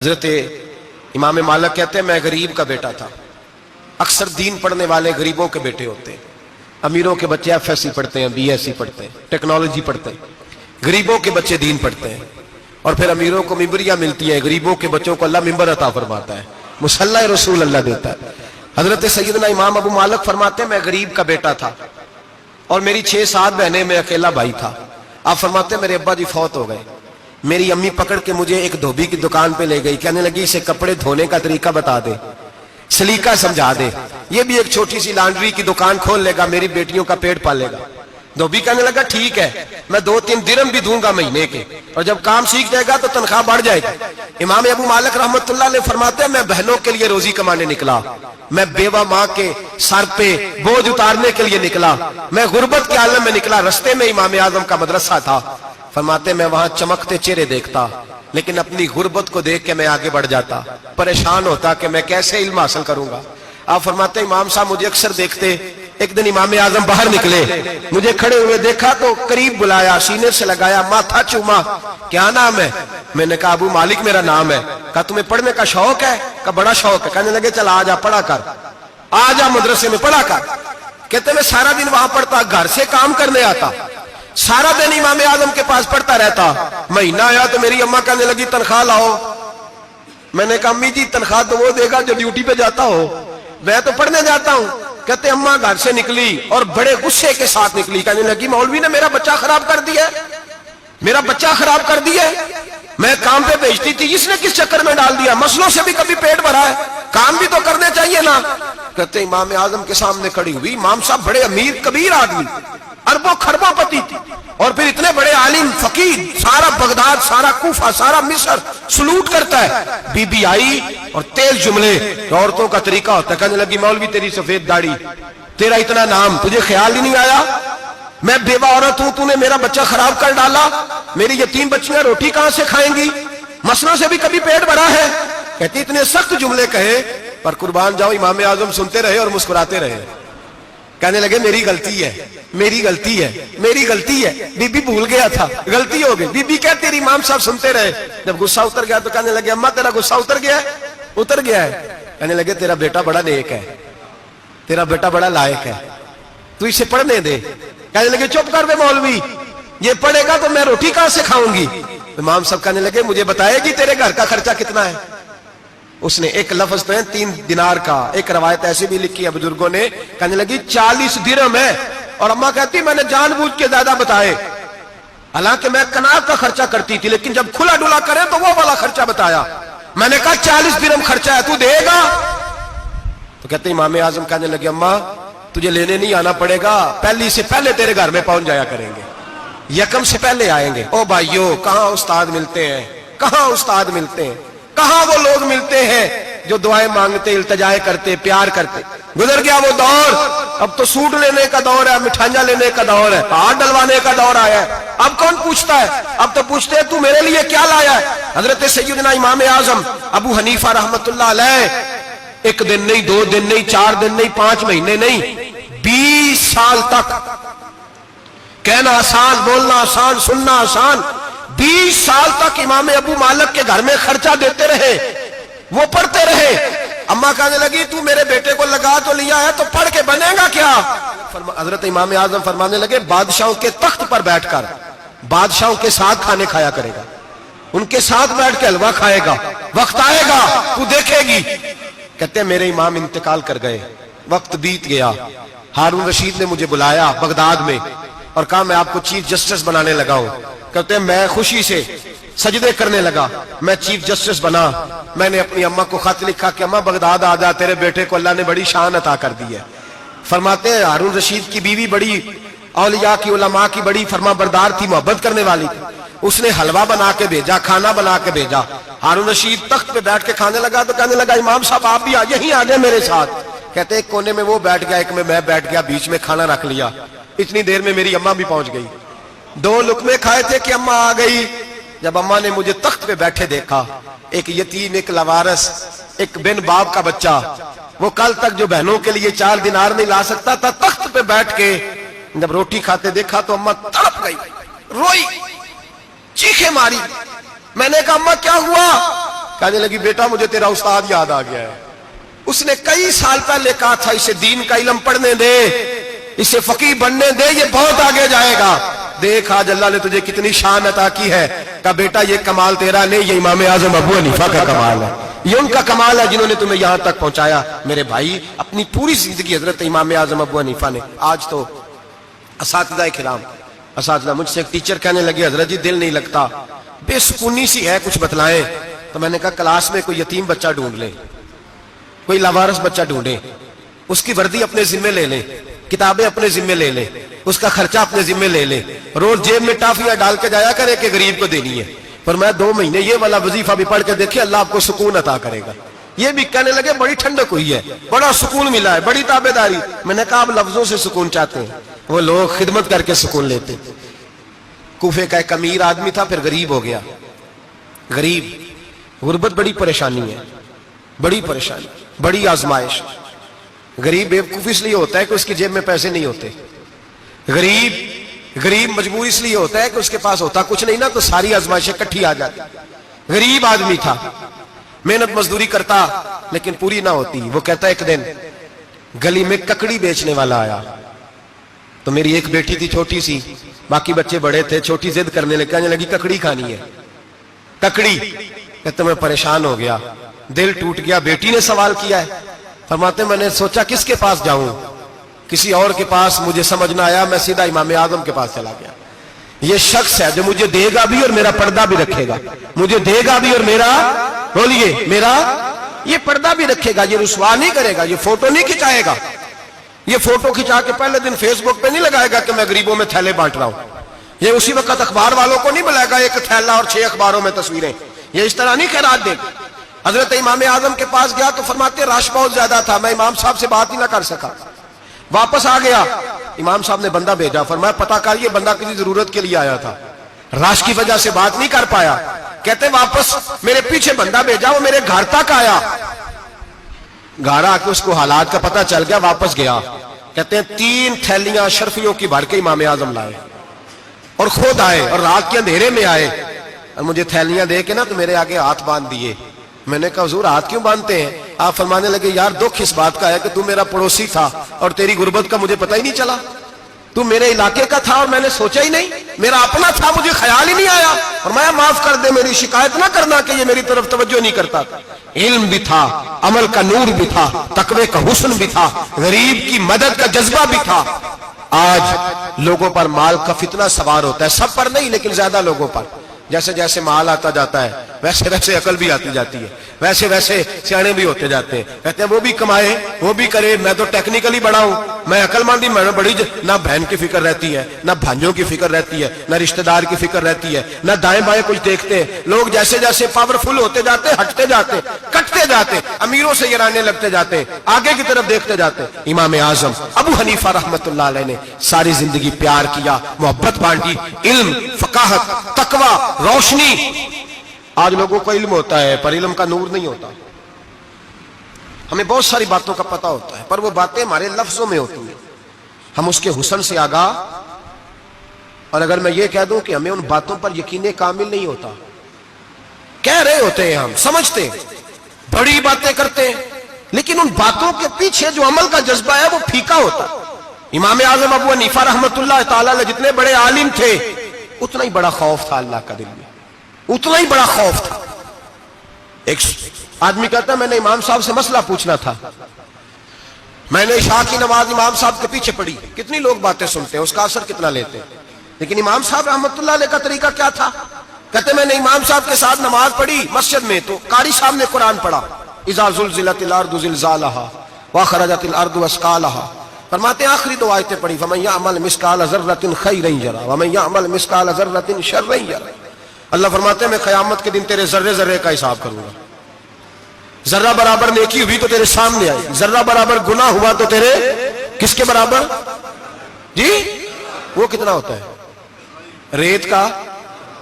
حضرت امام مالک کہتے ہیں میں غریب کا بیٹا تھا. اکثر دین پڑھنے والے غریبوں کے بیٹے ہوتے ہیں. امیروں کے بچے ایف ایس سی پڑھتے ہیں, بی ایس سی پڑھتے ہیں, ٹیکنالوجی پڑھتے ہیں. غریبوں کے بچے دین پڑھتے ہیں اور پھر امیروں کو ممبریاں ملتی ہیں. غریبوں کے بچوں کو اللہ ممبر عطا فرماتا ہے, مصلی رسول اللہ دیتا ہے. حضرت سیدنا امام ابو مالک فرماتے ہیں میں غریب کا بیٹا تھا اور میری 6-7 بہنیں, میں اکیلا بھائی تھا. آپ فرماتے ہیں میرے ابا جی فوت ہو گئے. میری امی پکڑ کے مجھے ایک دھوبی کی دکان پہ لے گئی, کہنے لگی اسے کپڑے دھونے کا طریقہ بتا دے, سلیقہ سمجھا دے, یہ بھی ایک چھوٹی سی لانڈری کی دکان کھول لے گا, میری بیٹیوں کا پیٹ پالے گا. دھوبی کہنے لگا ٹھیک ہے, میں 2-3 درہم بھی دوں گا مہینے کے, اور جب کام سیکھ جائے گا تو تنخواہ بڑھ جائے گی. امام ابو مالک رحمت اللہ علیہ فرماتے ہیں میں بہنوں کے لیے روزی کمانے نکلا, میں بیوہ ماں کے سر پہ بوجھ اتارنے کے لیے نکلا, میں غربت کے عالم میں نکلا. رستے میں امام اعظم کا مدرسہ تھا. فرماتے میں وہاں چمکتے چہرے دیکھتا, لیکن اپنی غربت کو دیکھ کے میں آگے بڑھ جاتا, پریشان ہوتا کہ میں کیسے علم حاصل کروں گا. آپ فرماتے امام صاحب مجھے اکثر دیکھتے. ایک دن امام اعظم باہر نکلے, مجھے کھڑے ہوئے دیکھا تو قریب بلایا, سینے سے لگایا, ماتھا چوما. کیا نام ہے؟ میں نے کہا ابو مالک میرا نام ہے. کہا تمہیں پڑھنے کا شوق ہے؟ کہا بڑا شوق ہے. کہنے لگے چل آ جا پڑھا کر, آ جا مدرسے میں پڑھا کر. کہتے میں سارا دن وہاں پڑھتا, گھر سے کام کرنے آتا, سارا دن امام اعظم کے پاس پڑھتا رہتا. مہینہ آیا تو میری اماں کہنے لگی تنخواہ لاؤ. میں نے کہا امی جی تنخواہ تو وہ دے گا جو ڈیوٹی پہ جاتا ہو, میں تو پڑھنے جاتا ہوں. کہتے اماں گھر سے نکلی اور بڑے غصے کے ساتھ نکلی, کہنے لگی مولوی نے میرا بچہ خراب کر دیا, میرا بچہ خراب کر دیا. میں کام پہ بھیجتی تھی, اس نے کس چکر میں ڈال دیا, مسلوں سے بھی کبھی پیٹ بھرا ہے, کام بھی تو کرنے چاہیے نا. کہتے امام اعظم کے سامنے کھڑی ہوئی. امام صاحب بڑے امیر کبیر آدمی, اربوں خربوں پتی تھی, اور پھر اتنے بڑے عالم فقیر, سارا بغداد, سارا کوفہ, سارا مصر سلوٹ کرتا ہے. بی بی آئی اور تیز جملے, عورتوں کا طریقہ ہوتا ہے. کہنے لگی مولوی تیری سفید داڑھی, تیرا اتنا نام, تجھے خیال ہی نہیں آیا میں بیوہ عورت ہوں, تو نے میرا بچہ خراب کر ڈالا, میری یتیم بچیاں روٹی کہاں سے کھائیں گی, مسلوں سے بھی کبھی پیٹ بھرا ہے. کہتی اتنے سخت جملے کہے, پر قربان جاؤ امام اعظم سنتے رہے اور مسکراتے رہے. کہنے لگے میری غلطی ہے, میری غلطی ہے, میری غلطی ہے, بی بی بھول گیا تھا, غلطی ہو گئی. بی بی کہتے تیری امام صاحب سنتے رہے. جب غصہ اتر گیا تو کہنے لگے اماں تیرا غصہ اتر گیا ہے؟ اتر گیا ہے. کہنے لگے تیرا بیٹا بڑا نیک ہے, تیرا بیٹا بڑا لائق ہے, تو اسے پڑھنے دے. کہنے لگے چپ کر دے مولوی, یہ پڑھے گا تو میں روٹی کہاں سے کھاؤں گی. امام صاحب کہنے لگے مجھے بتائے گی تیرے گھر کا خرچہ کتنا ہے. اس نے ایک لفظ تو ہے 3 دینار کا, ایک روایت ایسی بھی لکھی ہے بزرگوں نے, کہنے لگی 40 درہم ہے. اور اماں کہتی میں نے جان بوجھ کے زیادہ بتائے, حالانکہ میں کناب کا خرچہ کرتی تھی, لیکن جب کھلا ڈلا کرے تو وہ والا خرچہ بتایا. میں نے کہا 40 درہم خرچہ ہے, تو دے گا؟ تو کہتے امام اعظم کہنے لگے اماں تجھے لینے نہیں آنا پڑے گا, پہلی سے پہلے تیرے گھر میں پہنچ جایا کریں گے, یکم سے پہلے آئیں گے. او بھائیو کہاں استاد ملتے ہیں, کہاں استاد ملتے ہیں, کہاں وہ لوگ ملتے ہیں جو دعائیں مانگتے, التجائے کرتے, پیار کرتے. گزر گیا وہ دور, اب تو سوٹ لینے کا دور ہے, مٹھائیاں لینے کا دور ہے, ہاتھ ڈلوانے کا دور آیا ہے. اب کون پوچھتا ہے, اب تو پوچھتے ہیں تو میرے لیے کیا لایا ہے. حضرت سیدنا امام اعظم ابو حنیفہ رحمت اللہ علیہ 1 دن نہیں, 2 دن نہیں, 4 دن نہیں, 5 مہینے نہیں, 20 سال تک, کہنا آسان, بولنا آسان, سننا آسان, 20 سال تک امام ابو مالک کے گھر میں خرچہ دیتے رہے, وہ پڑھتے رہے. اماں کہنے لگی تو میرے بیٹے کو لگا تو لیا ہے, تو پڑھ کے بنے گا کیا. حضرت امام اعظم فرمانے لگے بادشاہوں کے تخت پر بیٹھ کر بادشاہوں کے ساتھ کھانے کھایا کرے گا, ان کے ساتھ بیٹھ کے حلوہ کھائے گا, وقت آئے گا تو دیکھے گی. کہتے ہیں میرے امام انتقال کر گئے, وقت بیت گیا. ہارون رشید نے مجھے بلایا بغداد میں اور کہا میں آپ کو چیف جسٹس بنانے لگا ہوں. کہتے ہیں میں خوشی سے سجدے کرنے لگا, میں چیف جسٹس بنا. میں نے اپنی اماں کو خط لکھا کہ اماں بغداد آ جا, تیرے بیٹے کو اللہ نے بڑی شان عطا کر دی ہے. فرماتے ہیں ہارون رشید کی بیوی بڑی اولیاء کی, علماء کی بڑی فرما بردار تھی, محبت کرنے والی تھی. اس نے حلوہ بنا کے بھیجا, کھانا بنا کے بھیجا. ہارون رشید تخت پہ بیٹھ کے کھانے لگا تو کہنے لگا امام صاحب آپ بھی یہیں آ جائیں میرے ساتھ. کہتے ایک کونے میں وہ بیٹھ گیا, ایک میں بیٹھ گیا, بیچ میں کھانا رکھ لیا. اتنی دیر میں میری اماں بھی پہنچ گئی. 2 لقمے کھائے تھے کہ اماں آ گئی. جب اماں نے مجھے تخت پہ بیٹھے دیکھا, ایک یتیم, ایک لوارث, ایک بن باپ کا بچہ, وہ کل تک جو بہنوں کے لیے 4 دینار نہیں لا سکتا تھا, تخت پہ بیٹھ کے جب روٹی کھاتے دیکھا تو اماں تڑپ گئی, روئی, چیخیں ماری. میں نے کہا اماں کیا ہوا؟ کہنے لگی بیٹا مجھے تیرا استاد یاد آ گیا ہے، اس نے کئی سال پہلے کہا تھا اسے دین کا علم پڑھنے دے، اسے فقیہ بننے دے، یہ بہت آگے جائے گا۔ دیکھ آج اللہ نے تجھے کتنی شان عطا کی ہے۔ کہا بیٹا یہ کمال تیرا نہیں، یہ امام اعظم ابو حنیفہ کا کمال ہے، یہ ان کا کمال ہے جنہوں نے تمہیں یہاں تک پہنچایا۔ میرے بھائی اپنی پوری زندگی حضرت امام اعظم ابو حنیفہ نے، آج تو اساتذہ کرام، اساتذہ مجھ سے ایک ٹیچر کہنے لگے حضرت جی دل نہیں لگتا، بے سکونی سی ہے، کچھ بتلائیں۔ تو میں نے کہا کلاس میں کوئی یتیم بچہ ڈھونڈ لیں، کوئی لاوارث بچہ ڈھونڈیں، اس کی وردی اپنے ذمے لے لیں، کتابیں اپنے ذمے لے لیں، اس کا خرچہ اپنے ذمے لے لیں، روز جیب میں ٹافیاں ڈال کے جایا کرے کہ غریب کو دینی ہے، پر میں 2 مہینے یہ والا وظیفہ بھی پڑھ کے دیکھے، اللہ آپ کو سکون عطا کرے گا۔ یہ بھی کہنے لگے بڑی ٹھنڈک ہوئی ہے، بڑا سکون ملا ہے، بڑی تابعداری۔ میں نے کہا آپ لفظوں سے سکون چاہتے ہیں، وہ لوگ خدمت کر کے سکون لیتے۔ کوفے کا ایک امیر آدمی تھا، پھر غریب ہو گیا۔ غریب، غربت بڑی پریشانی ہے، بڑی پریشانی، بڑی آزمائش۔ غریب بیوقوف اس لیے ہوتا ہے کہ اس کی جیب میں پیسے نہیں ہوتے، غریب مجبور اس لیے ہوتا ہے کہ اس کے پاس ہوتا کچھ نہیں نا، تو ساری آزمائشیں کٹھی آ جاتی۔ غریب آدمی تھا، محنت مزدوری کرتا لیکن پوری نہ ہوتی۔ وہ کہتا ایک دن گلی میں ککڑی بیچنے والا آیا، تو میری ایک بیٹی تھی چھوٹی سی، باقی بچے بڑے تھے، چھوٹی ضد کرنے لگی، کہنے لگی ککڑی کھانی ہے، ککڑی۔ کہتے میں پریشان ہو گیا، دل ٹوٹ گیا، بیٹی نے سوال کیا ہے۔ فرماتے میں نے سوچا کس کے پاس جاؤں، کسی اور کے پاس مجھے سمجھ نہ آیا، میں سیدھا امام اعظم کے پاس چلا گیا۔ یہ شخص ہے جو مجھے دے گا بھی اور میرا پردہ بھی رکھے گا، مجھے دے گا بھی اور میرا، بولیے، میرا یہ پردہ بھی رکھے گا، یہ رسوا نہیں کرے گا، یہ فوٹو نہیں کھچائے گا، یہ فوٹو کھچا کے پہلے دن فیس بک پہ نہیں لگائے گا کہ میں غریبوں میں تھیلے بانٹ رہا ہوں، یہ اسی وقت اخبار والوں کو نہیں بلائے گا ایک تھیلا اور 6 اخباروں میں تصویریں، یہ اس طرح نہیں خیرات دے گا۔ حضرت امام اعظم کے پاس گیا تو فرماتے رش بہت زیادہ تھا، میں امام صاحب سے بات ہی نہ کر سکا، واپس آ گیا۔ امام صاحب نے بندہ بھیجا، فرمایا پتہ کر یہ بندہ کسی ضرورت کے لیے آیا تھا، رش کی وجہ سے بات نہیں کر پایا۔ کہتے واپس میرے پیچھے بندہ بھیجا، وہ میرے گھر تک آیا، گھر آ کے اس کو حالات کا پتہ چل گیا، واپس گیا۔ کہتے ہیں 3 تھیلیاں اشرفیوں کی بھر کے امام اعظم لائے اور خود آئے اور رات کے اندھیرے میں آئے اور مجھے تھیلیاں دے کے نا تو میرے آگے ہاتھ باندھ دیے۔ میں نے کہا حضور ہاتھ کیوں باندھتے ہیں؟ آپ فرمانے لگے یار دکھ اس بات کا ہے کہ تو میرا پڑوسی تھا اور تیری غربت کا مجھے پتہ ہی نہیں چلا، تو میرے علاقے کا تھا اور میں نے سوچا ہی نہیں، میرا اپنا تھا مجھے خیال ہی نہیں آیا۔ فرمایا معاف کر دے، میری شکایت نہ کرنا کہ یہ میری طرف توجہ نہیں کرتا۔ علم بھی تھا، عمل کا نور بھی تھا، تقوی کا حسن بھی تھا، غریب کی مدد کا جذبہ بھی تھا۔ آج لوگوں پر مال کا فتنہ سوار ہوتا ہے، سب پر نہیں لیکن زیادہ لوگوں پر۔ جیسے جیسے مال آتا جاتا ہے ویسے ویسے عقل بھی آتی جاتی ہے، ویسے ویسے سیانے بھی ہوتے جاتے ہیں۔ کہتے ہیں وہ بھی کمائے وہ بھی کرے، میں تو ٹیکنیکلی بڑا ہوں، میں عقل مندی، میں نے بڑی نہ بہن کی فکر رہتی ہے، نہ بھانجوں کی فکر رہتی ہے، نہ رشتہ دار کی فکر رہتی ہے، نہ دائیں بائیں کچھ دیکھتے ہیں۔ لوگ جیسے جیسے پاورفل ہوتے جاتے ہٹتے جاتے، کٹتے جاتے، امیروں سے گرانے لگتے جاتے، آگے کی طرف دیکھتے جاتے۔ امام اعظم ابو حنیفہ رحمۃ اللہ علیہ نے ساری زندگی پیار کیا، محبت بانٹی، علم، فقاہت، تقوی، روشنی۔ آج لوگوں کو علم ہوتا ہے پر علم کا نور نہیں ہوتا، ہمیں بہت ساری باتوں کا پتہ ہوتا ہے پر وہ باتیں ہمارے لفظوں میں ہوتی ہیں، ہم اس کے حسن سے آگاہ۔ اور اگر میں یہ کہہ دوں کہ ہمیں ان باتوں پر یقین کامل نہیں ہوتا، کہہ رہے ہوتے ہیں، ہم سمجھتے ہیں، بڑی باتیں کرتے ہیں، لیکن ان باتوں کے پیچھے جو عمل کا جذبہ ہے وہ پھیکا ہوتا۔ امام اعظم ابو حنیفہ رحمۃ اللہ تعالی علیہ جتنے بڑے عالم تھے اتنا ہی بڑا خوف تھا اللہ کا دل میں، اتنا ہی بڑا خوف تھا۔ ایک آدمی کہتا ہے میں نے امام صاحب سے مسئلہ پوچھنا تھا، میں نے عشاء کی نماز امام صاحب کے پیچھے پڑھی، کتنی لوگ باتیں سنتے ہیں، اس کا اثر کتنا لیتے ہیں، لیکن امام صاحب رحمۃ اللہ علیہ کا طریقہ کیا تھا؟ کہتے میں نے امام صاحب کے ساتھ نماز پڑھی مسجد میں، تو قاری صاحب نے قرآن پڑھا، اذا زلزلت الارض زلزالہا واخرجت الارض اثقالہا، فرماتے ہیں آخری 2 آیتیں پڑھی، فمن یعمل مثقال ذرۃ خیرا یرہ ومن یعمل مثقال ذرۃ شرا یرہ۔ اللہ فرماتے ہیں میں قیامت کے دن تیرے ذرے ذرے کا حساب کروں گا، ذرہ برابر نیکی ہوئی تو تیرے سامنے آئی، ذرہ برابر گناہ ہوا تو تیرے کس کے برابر؟ جی وہ کتنا ہوتا ہے؟ ریت کا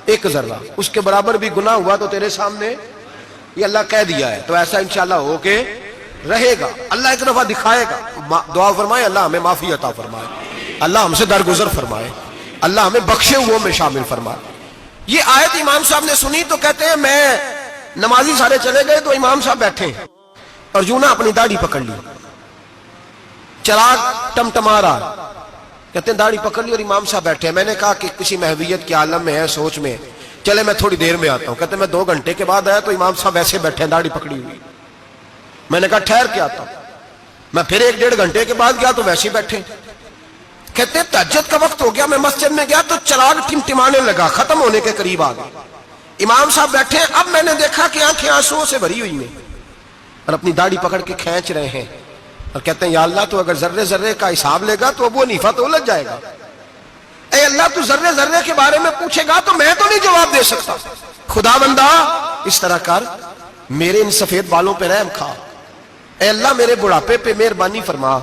1 ذرہ، اس کے برابر بھی گناہ ہوا تو تیرے سامنے، یہ اللہ کہہ دیا ہے، تو ایسا انشاءاللہ ہو کے رہے گا۔ اللہ ایک دفعہ دکھائے گا، دعا فرمائے اللہ ہمیں معافی عطا فرمائے، اللہ ہم سے درگزر فرمائے، اللہ ہمیں بخشے ہوئوں میں شامل فرمائے۔ یہ آیت امام صاحب نے سنی تو کہتے ہیں میں نمازی سارے چلے گئے تو امام صاحب بیٹھے اور یوں نہ اپنی داڑھی پکڑ لی, چراغ ٹمٹما رہا, کہتے ہیں داڑھی پکڑ لی اور امام صاحب بیٹھے. میں نے کہا کہ کسی محویت کے عالم میں ہے, سوچ میں, چلے میں تھوڑی دیر میں آتا ہوں. کہتے ہیں میں 2 گھنٹے کے بعد آیا تو امام صاحب ایسے بیٹھے ہیں داڑھی پکڑی ہوئی. میں نے کہا ٹھہر کے آتا ہوں. میں پھر 1-1.5 گھنٹے کے بعد گیا تو ویسے ہی بیٹھے. کہتے ہیں تہجد کا وقت ہو گیا, میں مسجد میں گیا تو چراغ ٹمٹمانے لگا, ختم ہونے کے قریب آ گیا. امام صاحب بیٹھے, اب میں نے دیکھا کہ آنکھیں آنسوؤں سے بھری ہوئی ہیں اور اپنی داڑھی پکڑ کے کھینچ رہے ہیں اور کہتے ہیں یا اللہ تو اگر ذرے ذرے کا حساب لے گا تو ابو حنیفہ تو الجھ جائے گا. اے اللہ تو ذرے ذرے کے بارے میں پوچھے گا تو میں تو نہیں جواب دے سکتا. خدا بندہ اس طرح کر, میرے ان سفید بالوں پہ رحم کھا. اے اللہ میرے بڑھاپے پہ مہربانی فرما,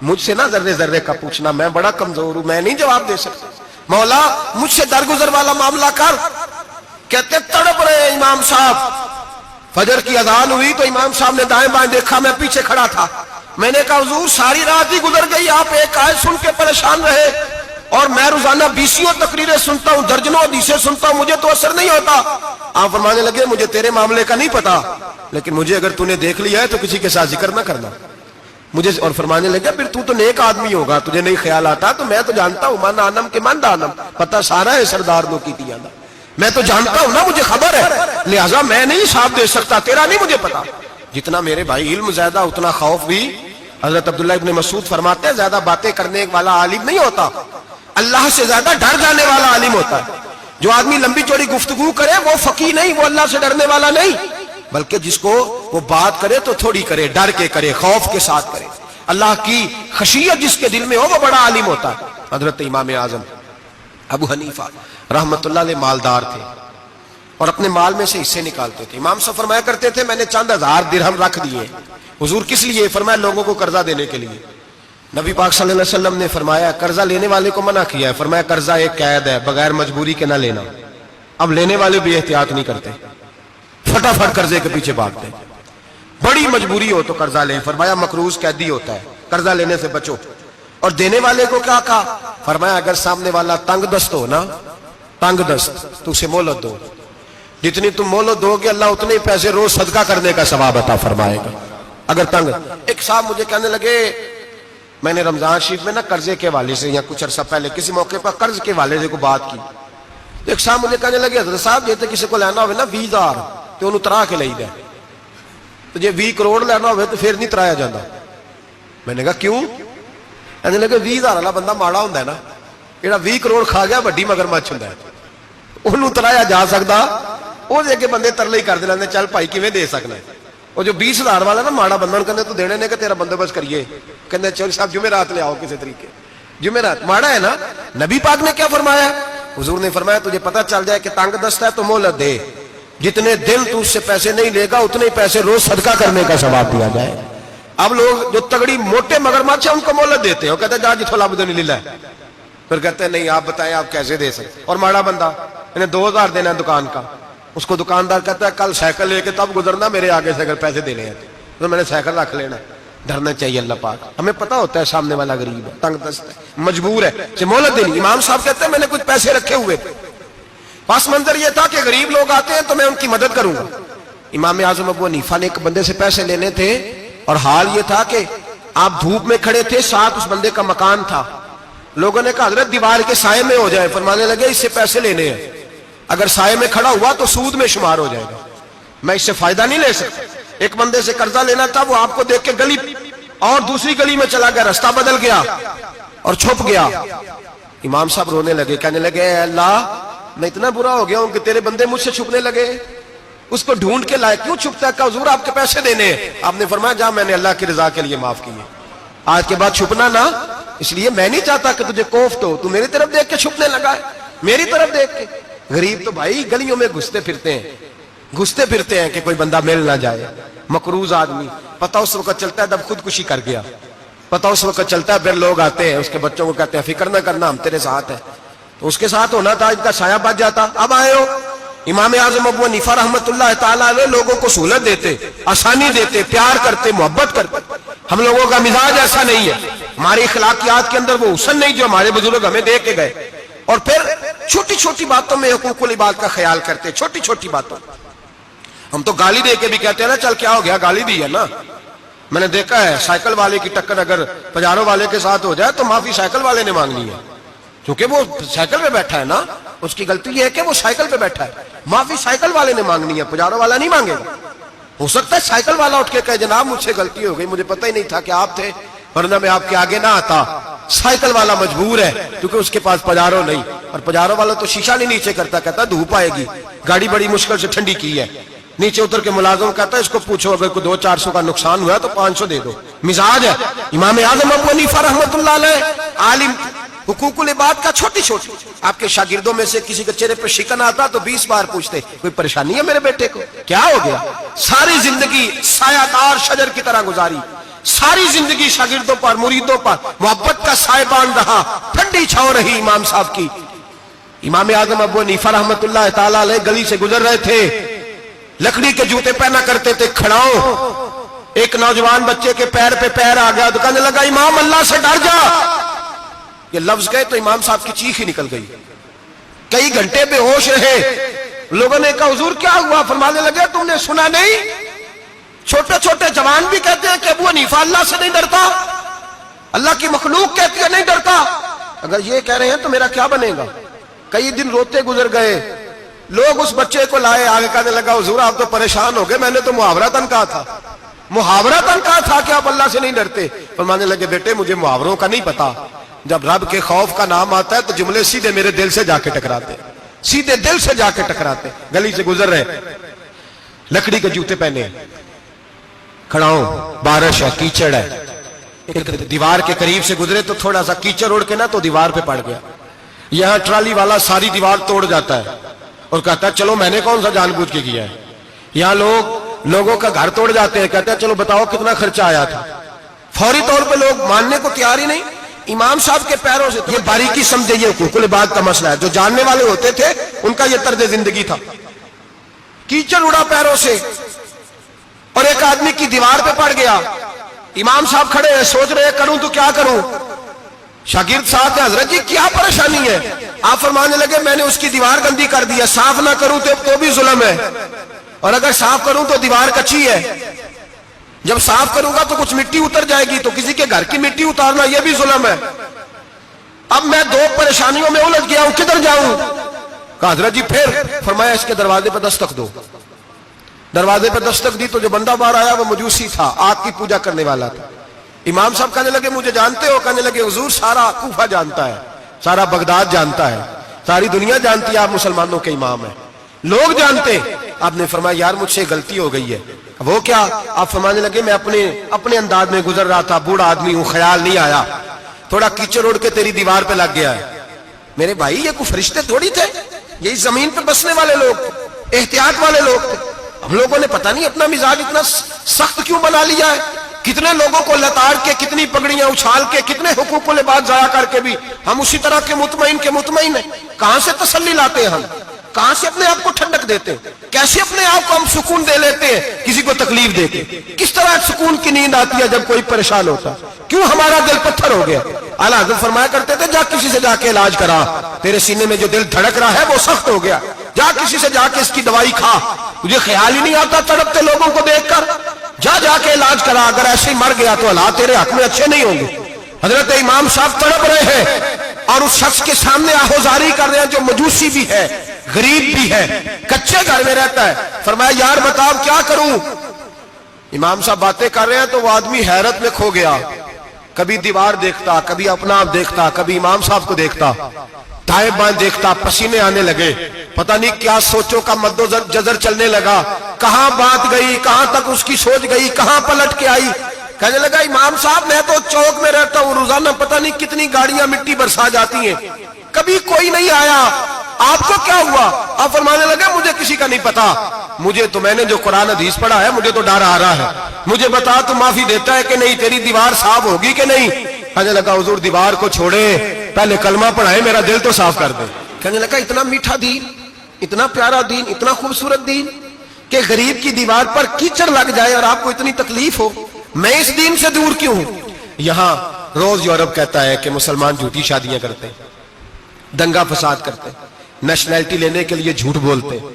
مجھ سے نہ ذرے ذرے کا پوچھنا, میں بڑا کمزور ہوں, میں نہیں جواب دے سکتا. مولا مجھ سے درگزر والا معاملہ کر. کہتے تڑپ رہے امام صاحب. فجر کی اذان ہوئی تو امام صاحب نے دائیں بائیں دیکھا, میں پیچھے کھڑا تھا. میں نے کہا حضور ساری رات ہی گزر گئی, آپ ایک آیت سن کے پریشان رہے اور میں روزانہ 20 تقریریں سنتا ہوں, درجنوں حدیثیں سنتا ہوں, مجھے تو اثر نہیں ہوتا. آپ فرمانے لگے مجھے تیرے معاملے کا نہیں پتا, لیکن مجھے اگر تو نے دیکھ لیا ہے تو کسی کے ساتھ ذکر نہ کرنا مجھے. اور فرمانے لگے پھر تو نیک آدمی ہوگا, تجھے نہیں خیال آتا, تو میں تو جانتا ہوں من آنم کے من دانم, پتہ سارا ہے سردار دو کی تیانا, میں تو جانتا ہوں نا, مجھے خبر ہے, لہٰذا میں نہیں حساب دے سکتا, تیرا نہیں مجھے پتا. جتنا میرے بھائی علم زیادہ اتنا خوف بھی. حضرت عبداللہ ابن مسعود فرماتے ہیں زیادہ باتیں کرنے والا عالم نہیں ہوتا, اللہ سے زیادہ ڈر جانے والا عالم ہوتا ہے. جو آدمی لمبی چوڑی گفتگو کرے وہ فقیہ نہیں, وہ اللہ سے ڈرنے والا نہیں, بلکہ جس کو وہ بات کرے تو تھوڑی کرے, ڈر کے کرے, خوف کے ساتھ کرے, اللہ کی خشیت جس کے دل میں ہو وہ بڑا عالم ہوتا ہے. حضرت امام اعظم ابو حنیفہ رحمت اللہ علیہ مالدار تھے اور اپنے مال میں سے حصے نکالتے تھے. امام صاحب فرمایا کرتے تھے میں نے چند 1000 درہم رکھ دیے. حضور کس لیے؟ فرمایا لوگوں کو قرضہ دینے کے لیے. نبی پاک صلی اللہ علیہ وسلم نے فرمایا قرضہ لینے والے کو منع کیا ہے, فرمایا قرضہ ایک قید ہے, بغیر مجبوری کے نہ لینا. اب لینے والے بھی احتیاط نہیں کرتے, فٹافٹ قرضے کے پیچھے بھاگتے. بڑی مجبوری ہو تو قرضہ لیں, فرمایا مقروض قیدی ہوتا ہے, قرضہ لینے سے بچو. اور دینے والے کو کیا کہا؟ فرمایا اگر سامنے والا تنگ دست ہو نا, تنگ دست, تو اسے مہلت دو. جتنی تم مہلت دو گے اللہ اتنے پیسے روز صدقہ کرنے کا ثواب عطا فرمائے گا. اگر تنگ. ایک صاحب مجھے کہنے لگے, میں نے رمضان شریف میں نا قرضے کے والے سے یا کچھ عرصہ پہلے کسی موقع پر قرض کے والے سے کو بات کی. ایک صاحب مجھے کہنے لگے حضرت صاحب جیسے کسی کو لینا ہوئے نا 20,000 تو انہوں ترا کے لئی دے, تو جے 20 کروڑ لینا ہوئے تو پھر نہیں ترایا جاتا. میں نے کہا کیوں؟ کہنے لگے 20,000 والا بندہ ماڑا ہوندا ہے نا, جڑا 20 کروڑ کھا گیا بڑی مگرمچھ ہوندا ہے, انہوں ترایا جا سکدا, وہ دے کے بندے ترلے ہی کر دے لیندے چل بھائی کیویں دے سکنا ہے. وہ جو 20,000 والا نا ماڑا بندہ انہوں کہندے تو دینے نے کہ تیرا بندوبست کریے, کہندے چل صاحب جمعرات لے آؤ کسی طریقے, جمعرات ماڑا ہے نا. نبی پاک نے کیا فرمایا؟ حضور نے فرمایا تجھے پتہ چل جائے کہ تنگ دست ہے تو مہلت دے, جتنے دن تو اس سے پیسے نہیں لے گا اتنے پیسے روز صدقہ کرنے کا ثواب دیا جائے. اب لوگ جو تگڑی موٹے مگرمچھ ہیں ان کو مہلت دیتے ہیں, وہ کہتے ہیں جا جتھوں لب دے نہیں لے, پھر کہتے ہیں نہیں آپ بتائیں آپ کیسے دے سکتے. اور ماڑا بندہ انہیں 2,000 دینا ہے دکان کا, اس کو دکاندار کہتا ہے کل سائیکل لے کے تب گزرنا میرے آگے سے اگر پیسے دینے ہیں تو میں نے سائیکل رکھ لینا. ڈرنا چاہیے اللہ پاک, ہمیں پتا ہوتا ہے سامنے والا غریب ہے, تنگ دست ہے, مجبور ہے, اسے مہلت دینی. امام صاحب کہتے ہیں میں نے کچھ پیسے رکھے ہوئے تھے, پس منظر یہ تھا کہ غریب لوگ آتے ہیں تو میں ان کی مدد کروں گا. امام اعظم ابو حنیفہ نے ایک بندے سے پیسے لینے تھے اور حال یہ تھا کہ آپ دھوپ میں کھڑے تھے, ساتھ اس بندے کا مکان تھا. لوگوں نے کہا حضرت دیوار کے سائے میں ہو جائے. فرمانے لگے اس سے پیسے لینے ہیں, اگر سائے میں کھڑا ہوا تو سود میں شمار ہو جائے گا, میں اس سے فائدہ نہیں لے سکتا. ایک بندے سے قرضہ لینا تھا, وہ آپ کو دیکھ کے گلی اور دوسری گلی میں چلا گیا, رستہ بدل گیا اور چھپ گیا. امام صاحب رونے لگے, کہنے لگے اے اللہ میں اتنا برا ہو گیا ہوں کہ تیرے بندے مجھ سے چھپنے لگے. اس کو ڈھونڈ کے لائے, کیوں چھپتا ہے؟ کہ حضور آپ کے پیسے دینے ہیں. آپ نے فرمایا جا میں نے اللہ کی رضا کے لیے معاف کیے, آج کے بعد چھپنا نہ, اس لیے میں نہیں چاہتا کہ تجھے کوفت ہو, تو میری طرف دیکھ کے چھپنے لگا ہے, میری طرف دیکھ کے. غریب تو بھائی گلیوں میں گھستے پھرتے ہیں کہ کوئی بندہ مل نہ جائے. مقروض آدمی پتہ اس وقت چلتا ہے جب خودکشی کر گیا, پتہ اس وقت چلتا ہے پھر لوگ آتے ہیں اس کے بچوں کو کہتے ہیں فکر نہ کرنا ہم تیرے ساتھ ہیں, تو اس کے ساتھ ہونا تھا, ان کا سایہ بچ جاتا. اب آئے ہو امام اعظم ابو حنیفہ رحمت اللہ تعالیٰ علیہ لوگوں کو سہولت دیتے, آسانی دیتے, پیار کرتے, محبت کرتے. ہم لوگوں کا مزاج ایسا نہیں ہے, ہماری اخلاقیات کے اندر وہ حسن نہیں جو ہمارے بزرگ ہمیں دے کے گئے. اور پھر چھوٹی چھوٹی باتوں میں حقوق العباد کا خیال کرتے, چھوٹی چھوٹی باتوں. ہم تو گالی دے کے بھی کہتے ہیں نا چل کیا ہو گیا, گالی دی ہے نا. میں نے دیکھا ہے سائیکل والے کی ٹکر اگر پجارو والے کے ساتھ ہو جائے تو معافی سائیکل والے نے مانگنی ہے, کیونکہ وہ سائیکل پہ بیٹھا ہے نا, اس کی غلطی یہ ہے کہ وہ سائیکل پہ بیٹھا ہے. معافی سائیکل والے نے مانگنی ہے, پجارو والا نہیں مانگے گا. ہو سکتا ہے سائیکل والا اٹھ کے کہے جناب مجھ سے غلطی ہو گئی, مجھے پتہ ہی نہیں تھا کہ آپ تھے, ورنہ میں آپ کے آگے نہ آتا. سائیکل والا مجبور ہے کیونکہ اس کے پاس پجارو نہیں, اور پجارو والا تو شیشہ نہیں نیچے کرتا, کہتا دھوپ آئے گی, گاڑی بڑی مشکل سے ٹھنڈی کی ہے. نیچے اتر کے ملازم کہتا ہے اس کو پوچھو اگر کوئی 200-400 کا نقصان ہوا تو 500 دے دو. مزاج ہے. امام اعظم ابو حنیفہ رحمۃ اللہ علیہ عالم, حقوق العباد کا چھوٹی چھوٹی, آپ کے شاگردوں میں سے کسی کے چہرے پہ شکن آتا تو 20 بار پوچھتے کوئی پریشانی ہے میرے بیٹے کو, کیا ہو گیا. ساری زندگی سایہ دار شجر کی طرح گزاری, ساری زندگی شاگردوں پر مریدوں پر محبت کا سائبان رہا, ٹھنڈی چھاؤں رہی امام صاحب کی. امام اعظم ابو حنیفہ رحمۃ اللہ تعالی علیہ گلی سے گزر رہے تھے, لکڑی کے جوتے پہنا کرتے تھے, کھڑاؤں. ایک نوجوان بچے کے پیر پہ پیر آ گیا تو کہنے لگا امام اللہ سے ڈر جا. یہ لفظ گئے تو امام صاحب کی چیخ ہی نکل گئی. کئی گھنٹے بے ہوش رہے. لوگوں نے کہا حضور کیا ہوا؟ فرمانے لگے تم نے سنا نہیں, چھوٹے چھوٹے جوان بھی کہتے ہیں کہ ابو حنیفہ اللہ سے نہیں ڈرتا, اللہ کی مخلوق کہتی ہے نہیں ڈرتا. اگر یہ کہہ رہے ہیں تو میرا کیا بنے گا. کئی دن روتے گزر گئے. لوگ اس بچے کو لائے, آگے کہنے لگا حضور آپ تو پریشان ہو گئے, میں نے تو محاورتاً کہا تھا, محاورتاً کہا تھا کہ آپ اللہ سے نہیں ڈرتے. فرمانے لگے بیٹے مجھے محاوروں کا نہیں پتا, جب رب کے خوف کا نام آتا ہے تو جملے سیدھے میرے دل سے جا کے ٹکراتے, سیدھے دل سے جا کے ٹکراتے. گلی سے گزر رہے, لکڑی کے جوتے پہنے, کھڑاؤں, بارش ہے, کیچڑ ہے. ایک دیوار کے قریب سے گزرے تو تھوڑا سا کیچڑ اڑ کے نا تو دیوار پہ پڑ گیا. یہاں ٹرالی والا ساری دیوار توڑ جاتا ہے اور کہتا ہے چلو میں نے کون سا جان بوجھ کے کیا ہے. یہاں لوگوں کا گھر توڑ جاتے ہیں, کہتے ہیں چلو بتاؤ کتنا خرچہ آیا تھا. فوری طور پہ لوگ ماننے کو تیار ہی نہیں. امام صاحب کے پیروں سے, یہ باریکی سمجھے, یہ حقوق العباد کا مسئلہ ہے. جو جاننے والے ہوتے تھے ان کا یہ طرز زندگی تھا. کیچڑ اڑا پیروں سے اور ایک آدمی کی دیوار پہ پڑ گیا. امام صاحب کھڑے ہیں, سوچ رہے کروں تو کیا کروں. شاگرد صاحب نے حضرت جی کیا پریشانی ہے؟ آپ فرمانے لگے میں نے اس کی دیوار گندی کر دی ہے, صاف نہ کروں تو بھی ظلم ہے, اور اگر صاف کروں تو دیوار کچی ہے. جب صاف کروں گا تو کچھ مٹی اتر جائے گی, تو کسی کے گھر کی مٹی اتارنا یہ بھی ظلم ہے. اب میں دو پریشانیوں میں الجھ گیا ہوں, کدھر جاؤں؟ کہا حضرت جی پھر. فرمایا اس کے دروازے پہ دستک دو. دروازے پہ دستک دی تو جو بندہ باہر آیا وہ مجوسی تھا, آگ کی پوجا کرنے والا تھا. امام صاحب کہنے لگے مجھے جانتے ہو؟ کہنے لگے حضور سارا کوفہ جانتا ہے, سارا بغداد جانتا ہے, ساری دنیا جانتی ہے آپ مسلمانوں کے امام ہیں, لوگ جانتے. آپ نے فرمایا یار مجھ سے غلطی ہو گئی ہے. وہ کیا؟ آپ فرمانے لگے میں اپنے انداز میں گزر رہا تھا, بوڑھا آدمی ہوں, خیال نہیں آیا, تھوڑا کیچڑ اڑ کے تیری دیوار پہ لگ گیا ہے. میرے بھائی یہ کوئی فرشتے تھوڑی تھے, یہی زمین پہ بسنے والے لوگ, احتیاط والے لوگ تھے. ہم لوگوں نے پتہ نہیں اپنا مزاج اتنا سخت کیوں بنا لیا ہے. کتنے لوگوں کو لتاڑ کے, کتنی پگڑیاں اچھال کے, کتنے حقوق العباد ضائع کر کے بھی ہم اسی طرح کے مطمئن ہیں. کہاں سے تسلی لاتے ہیں ہم, کہاں سے اپنے آپ کو ٹھنڈک دیتے ہیں, کیسے اپنے آپ کو ہم سکون دے لیتے ہیں کسی کو تکلیف دے کے. کس طرح سکون کی نیند آتی ہے جب کوئی پریشان ہوتا, کیوں ہمارا دل پتھر ہو گیا. اعلیٰ حضرت فرمایا کرتے تھے جا کسی سے جا کے علاج کرا, تیرے سینے میں جو دل دھڑک رہا ہے وہ سخت ہو گیا, جا کسی سے جا کے اس کی دوائی کھا, تجھے خیال ہی نہیں آتا تڑپتے لوگوں کو دیکھ کر, جا کے علاج کرا. اگر ایسے ہی مر گیا تو حالات تیرے حق میں اچھے نہیں ہوں گے. حضرت امام صاحب تڑپ رہے ہیں اور اس شخص کے سامنے آہوزاری کر رہے ہیں جو مجوسی بھی ہے, غریب بھی ہے, کچے گھر میں رہتا ہے. فرمایا یار بتاؤ کیا کروں. امام صاحب باتیں کر رہے ہیں تو وہ آدمی حیرت میں کھو گیا, کبھی دیوار دیکھتا, کبھی اپنا آپ دیکھتا, کبھی امام صاحب کو دیکھتا, دائیں بائیں دیکھتا. پسینے آنے لگے, پتہ نہیں کیا سوچوں کا مد و جزر چلنے لگا, کہاں بات گئی, کہاں تک اس کی سوچ گئی, کہاں پلٹ کے آئی. کہنے لگا امام صاحب میں تو چوک میں رہتا ہوں, روزانہ پتہ نہیں کتنی گاڑیاں مٹی برسا جاتی ہیں, کبھی کوئی نہیں آیا, آپ کو کیا ہوا؟ آپ فرمانے لگے مجھے کسی کا نہیں پتا, مجھے تو میں نے جو قرآن حدیث پڑھا ہے مجھے تو ڈر آ رہا ہے, مجھے بتا تو معافی دیتا ہے کہ نہیں, تیری دیوار صاف ہوگی کہ نہیں. کہنے لگا حضور دیوار کو چھوڑے, پہلے کلمہ پڑھائے, میرا دل تو صاف کر دے. کہنے لگا اتنا میٹھا دین, اتنا پیارا دین, اتنا خوبصورت دین کہ غریب کی دیوار پر کیچڑ لگ جائے اور آپ کو اتنی تکلیف ہو, میں اس دین سے دور کیوں ہوں. یہاں روز یورپ کہتا ہے کہ مسلمان جھوٹی شادیاں کرتے ہیں, دنگا فساد کرتے ہیں, نیشنلٹی لینے کے لیے جھوٹ بولتے ہیں,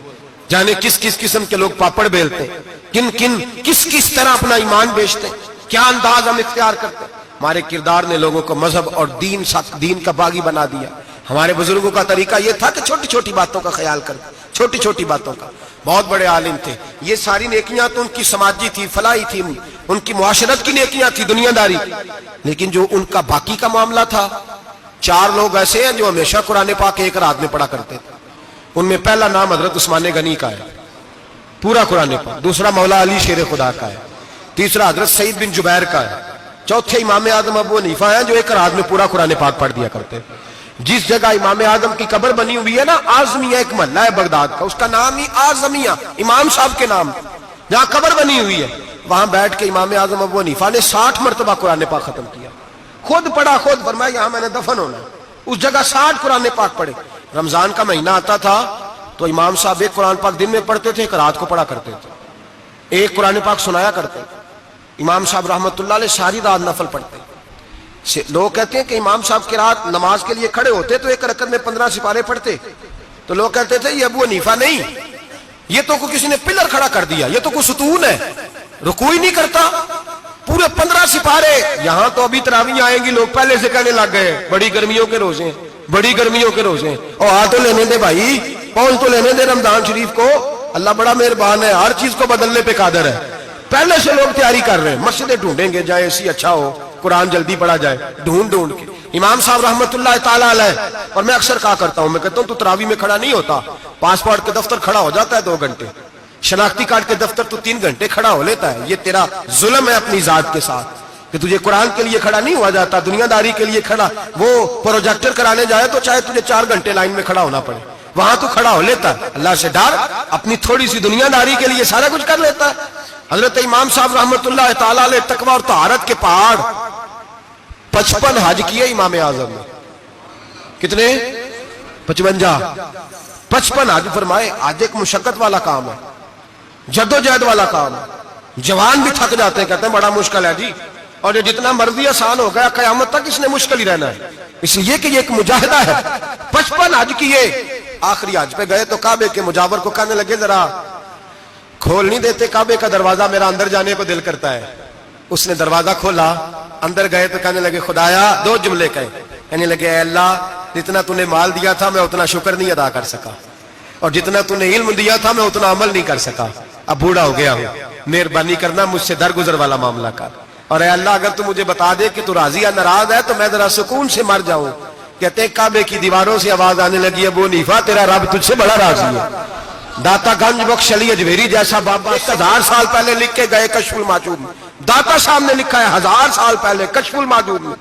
جانے کس کس قسم کے لوگ پاپڑ بیلتے ہیں، کن کن کس کس طرح اپنا ایمان بیچتے ہیں، کیا انداز ہم اختیار کرتے ہیں۔ ہمارے کردار نے لوگوں کو مذہب اور دین کا باغی بنا دیا۔ ہمارے بزرگوں کا طریقہ یہ تھا کہ چھوٹی چھوٹی باتوں کا خیال کرتے، چھوٹی چھوٹی باتوں کا۔ بہت بڑے عالم تھے، یہ ساری نیکیاں تو ان کی سماجی تھی، فلاحی تھی، ان کی معاشرت کی نیکیاں تھی، دنیا داری، لیکن جو ان کا باقی کا معاملہ تھا، 4 لوگ ایسے ہیں جو ہمیشہ قرآن پاک ایک رات میں پڑھا کرتے تھے۔ ان میں پہلا نام حضرت عثمان غنی کا ہے، پورا قرآن پاک۔ دوسرا مولا علی شیر خدا کا ہے۔ تیسرا حضرت سعید بن جبیر کا ہے۔ چوتھے امام اعظم ابو حنیفہ ہیں جو ایک رات میں پورا قرآن پاک پڑھ دیا کرتے تھے۔ جس جگہ امام اعظم کی قبر بنی ہوئی ہے نا، اعظمیہ ایک محلہ ہے بغداد کا، اس کا نام ہی اعظمیہ، امام صاحب کے نام، جہاں قبر بنی ہوئی ہے، وہاں بیٹھ کے امام اعظم ابو حنیفہ نے 60 مرتبہ قرآن پاک ختم کیا، خود پڑھا، خود فرمایا یہاں میں نے دفن ہونا ہے۔ اس جگہ 60 قرآن پاک پڑھے۔ رمضان کا مہینہ آتا تھا تو امام صاحب ایک قرآن پاک دن میں پڑھتے تھے، ایک رات کو پڑھا کرتے تھے، ایک قرآن پاک سنایا کرتے تھے۔ امام صاحب رحمۃ اللہ علیہ ساری رات نفل پڑھتے۔ لوگ کہتے ہیں کہ امام صاحب کی رات نماز کے لیے کھڑے ہوتے تو ایک رکعت میں 15 سپارے پڑھتے، تو لوگ کہتے تھے یہ ابو حنیفہ نہیں، یہ تو کسی نے پلر کھڑا کر دیا، یہ تو کوئی ستون ہے، رکوع ہی نہیں کرتا، پورے 15 سپارے۔ یہاں تو ابھی تراویح آئیں گی، لوگ پہلے سے کہنے لگ گئے بڑی گرمیوں کے روزے، بڑی گرمیوں کے روزے، اور آ تو لینے دے بھائی، پہنچ تو لینے دے رمضان شریف کو، اللہ بڑا مہربان ہے، ہر چیز کو بدلنے پہ قادر ہے۔ پہلے سے لوگ تیاری کر رہے ہیں، مسجدیں ڈھونڈیں گے جائے اسی اچھا ہو، قرآن جلدی پڑھا جائے، ڈھونڈ کے۔ امام صاحب رحمۃ اللہ تعالیٰ علیہ، اور میں اکثر کہا کرتا ہوں، میں کہتا ہوں تو تراویح میں کھڑا نہیں ہوتا، پاسپورٹ کے دفتر کھڑا ہو جاتا ہے 2 گھنٹے، شناختی کارڈ کے دفتر تو 3 گھنٹے کھڑا ہو لیتا ہے۔ یہ تیرا ظلم ہے اپنی ذات کے ساتھ کہ تجھے قرآن کے لیے کھڑا نہیں ہوا جاتا، دنیا داری کے لیے کھڑا۔ وہ پروجیکٹر کرانے جائے تو چاہے تجھے 4 گھنٹے لائن میں کھڑا ہونا پڑے، وہاں تو کھڑا ہو لیتا ہے۔ اللہ سے ڈر، اپنی تھوڑی سی دنیا داری کے لیے سارا کچھ کر لیتا ہے۔ حضرت امام صاحب رحمۃ اللہ تعالیٰ علیہ تقویٰ اور طہارت کے پہاڑ 55 حج کیے امام اعظم نے۔ کتنے؟ 55 حج فرمائے۔ آج ایک مشقت والا کام ہے، جدوجہد والا کام ہے، جوان بھی تھک جاتے ہیں، کہتے ہیں بڑا مشکل ہے جی، اور یہ جتنا مرضی آسان ہو گیا قیامت تک اس نے مشکل ہی رہنا ہے، اس لیے کہ یہ ایک مجاہدہ ہے۔ 55 حج کیے۔ آخری حج پہ گئے تو کعبے کے مجاور کو کہنے لگے ذرا کھول نہیں دیتے کعبے کا دروازہ، میرا اندر جانے کو دل کرتا ہے۔ اس نے دروازہ کھولا، اندر گئے تو کہنے لگے خدایا، 2 جملے کہے، کہنے لگے اے اللہ، جتنا تو نے مال دیا تھا میں اتنا شکر نہیں ادا کر سکا، اور جتنا تو نے علم دیا تھا میں اتنا عمل نہیں کر سکا، اب بوڑھا ہو گیا ہوں، مہربانی کرنا مجھ سے درگزر والا معاملہ کر، اور اے اللہ اگر تو مجھے بتا دے کہ تو راضی یا ناراض ہے تو میں ذرا سکون سے مر جاؤں۔ کہتے ہیں کعبے کی دیواروں سے آواز آنے لگی، ابو حنیفہ تیرا رب تجھ سے بڑا راضی ہے۔ داتا گنج بخش علی اجمیری جیسا بابا 1000 سال پہلے لکھ کے گئے کشف الماجود میں، داتا صاحب نے لکھا ہے 1000 سال پہلے کشف الماجود میں۔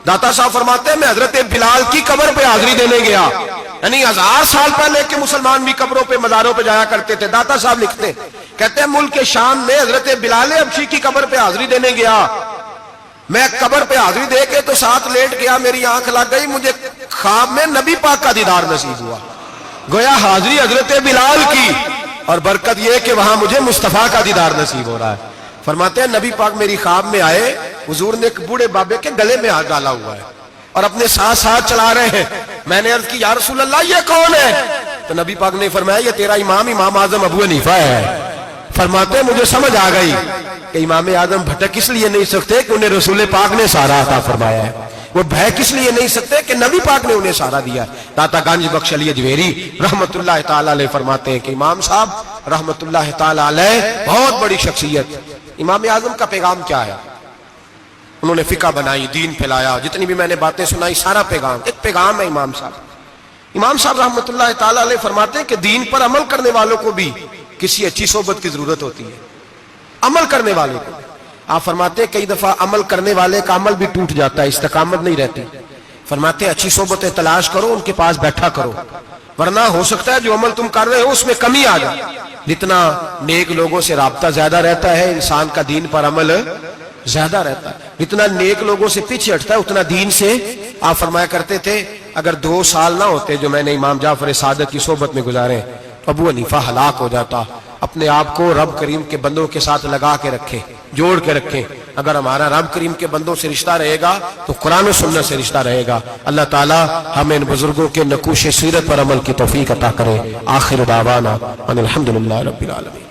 داتا صاحب فرماتے ہیں میں حضرت بلال کی قبر پہ حاضری دینے گیا، یعنی 1000 سال پہلے کے مسلمان بھی قبروں پہ مزاروں پہ جایا کرتے تھے۔ داتا صاحب لکھتے کہتے ہیں ملک شام میں حضرت بلال حبشی کی قبر پہ حاضری دینے گیا، میں قبر پہ حاضری دے کے تو ساتھ لیٹ گیا، میری آنکھ لگ گئی، مجھے خواب میں نبی پاک کا دیدار نصیب ہوا، گویا حاضری حضرت بلال کی، اور برکت یہ کہ وہاں مجھے مصطفیٰ کا دیدار نصیب ہو رہا ہے۔ فرماتے ہیں نبی پاک میری خواب میں آئے، حضور نے ایک بوڑھے بابے کے گلے میں ہاتھ ڈالا ہوا ہے اور اپنے ساتھ ساتھ چلا رہے ہیں۔ میں نے عرض کی یا رسول اللہ یہ کون ہے؟ تو نبی پاک نے فرمایا یہ تیرا امام اعظم ابو حنیفہ ہے۔ فرماتے ہیں مجھے سمجھ آ گئی کہ امام اعظم بھٹک اس لیے نہیں سکتے کہ انہیں رسول پاک نے سارا عطا فرمایا ہے، وہ بہک اس لیے نہیں سکتے کہ نبی پاک نے انہیں سارا دیا۔ داتا گنج بخش علی اجمیری رحمت اللہ تعالی علیہ فرماتے ہیں کہ امام صاحب رحمت اللہ تعالی علیہ بہت بڑی شخصیت۔ امام اعظم کا پیغام کیا ہے؟ انہوں نے فقہ بنائی، دین پھیلایا، جتنی بھی میں نے باتیں سنائی سارا پیغام، ایک پیغام ہے امام صاحب۔ امام صاحب رحمت اللہ تعالی علیہ فرماتے ہیں کہ دین پر عمل کرنے والوں کو بھی کسی اچھی صحبت کی ضرورت ہوتی ہے، عمل کرنے والے کو۔ آپ فرماتے ہیں کئی دفعہ عمل کرنے والے کا عمل بھی ٹوٹ جاتا ہے، استقامت نہیں رہتی۔ فرماتے ہیں اچھی صحبتیں تلاش کرو، ان کے پاس بیٹھا کرو، ورنہ ہو سکتا ہے جو عمل تم کر رہے ہو اس میں کمی آ جائے۔ جتنا نیک لوگوں سے رابطہ زیادہ رہتا ہے انسان کا دین پر عمل زیادہ رہتا ہے، جتنا نیک لوگوں سے پیچھے ہٹتا ہے اتنا دین سے۔ آپ فرمایا کرتے تھے اگر 2 سال نہ ہوتے جو میں نے امام جعفر صادق کی صحبت میں گزارے، ابو حنیفہ ہلاک ہو جاتا۔ اپنے آپ کو رب کریم کے بندوں کے ساتھ لگا کے رکھے، جوڑ کے رکھیں، اگر ہمارا رب کریم کے بندوں سے رشتہ رہے گا تو قرآن و سنت سے رشتہ رہے گا. اللہ تعالی ہمیں ان بزرگوں کے نقوش سیرت پر عمل کی توفیق عطا کرے. آخر دعوانا ان الحمدللہ رب العالمین.